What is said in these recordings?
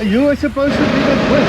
You were supposed to be that quick.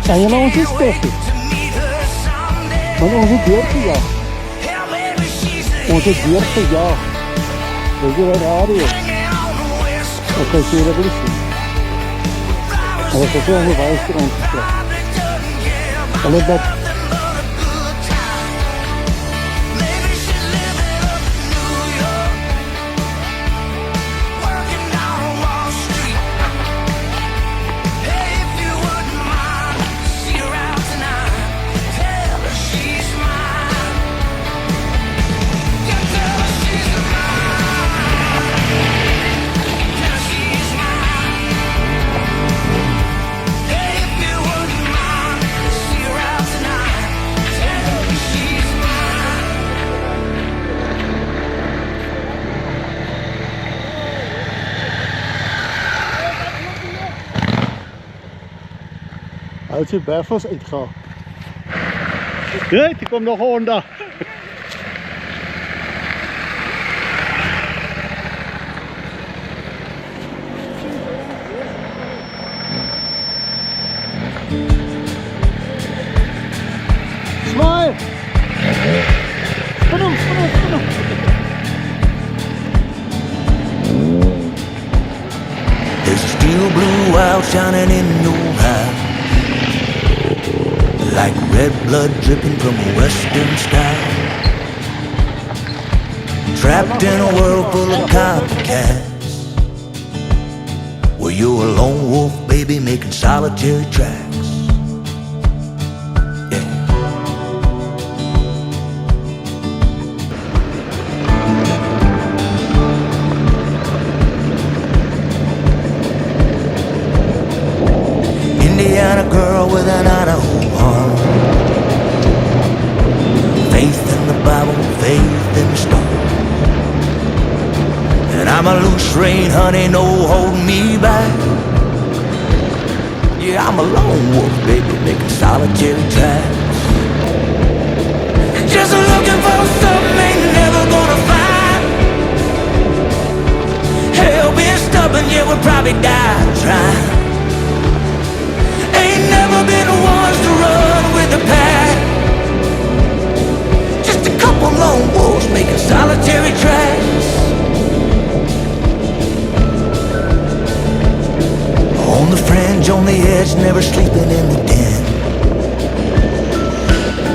Zijn je nou eens stoffen? Maar onze deur voor jou. Onze deur voor jou. Weet je wat radio? Oké, zie je dat niet zien? Maar dat is wel een wijster aangeslagen. Alleen dat. Uit je beffels uitgaan. Kijk, die komt nog onder. Smile! Spin hem. There's a steel blue out shining in your eyes, like red blood dripping from a western sky. Trapped in a world full of copycats, where you're a lone wolf baby making solitary tracks. Yeah. Indiana girl with an Idaho heart, faith in the Bible, faith in the stars. And I I'm a loose rein, honey, no holding me back. Yeah, I'm a lone wolf, baby, making solitary tracks. Just looking for something ain't never gonna find. Hell, being stubborn, yeah, we'll probably die trying. Ain't never been ones to run with the pack. Just a couple lone wolves making solitary tracks. On the fringe, on the edge, never sleeping in the den.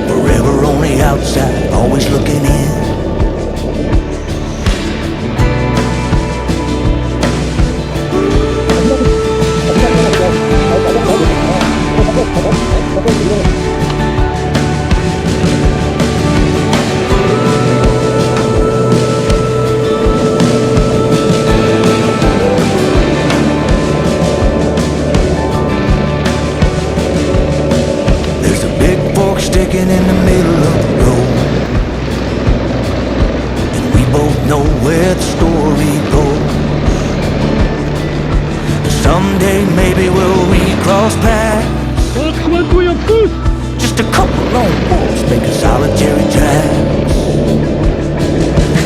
Forever on the outside, always looking in. There's a big fork sticking in the middle of the road, and we both know where the story goes. Someday maybe we'll recross paths. Just a couple lone wolves making solitary tracks.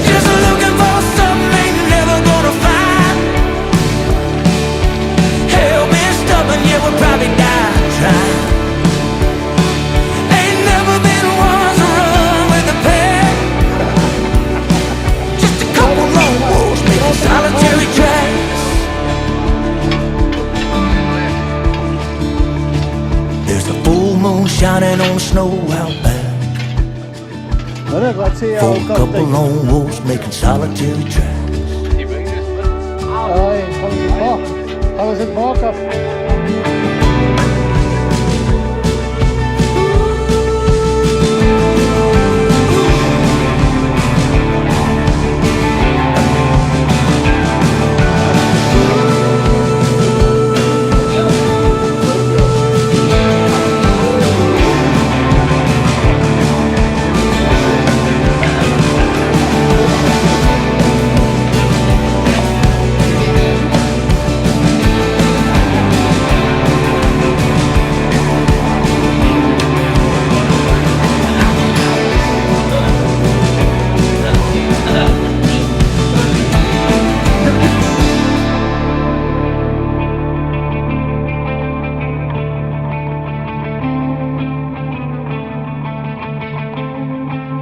Just looking for something ain't never gonna find. Hell, being stubborn, yeah, we'll probably die trying. Ain't never been ones to run with a pack. Just a couple lone wolves making solitary tracks. There's a full moon shining on the snow out back. Öyle kaçı ya For o a couple kaptaki. lone wolves making solitary tracks. Ay, tanışın bak. Tanışın bak kap.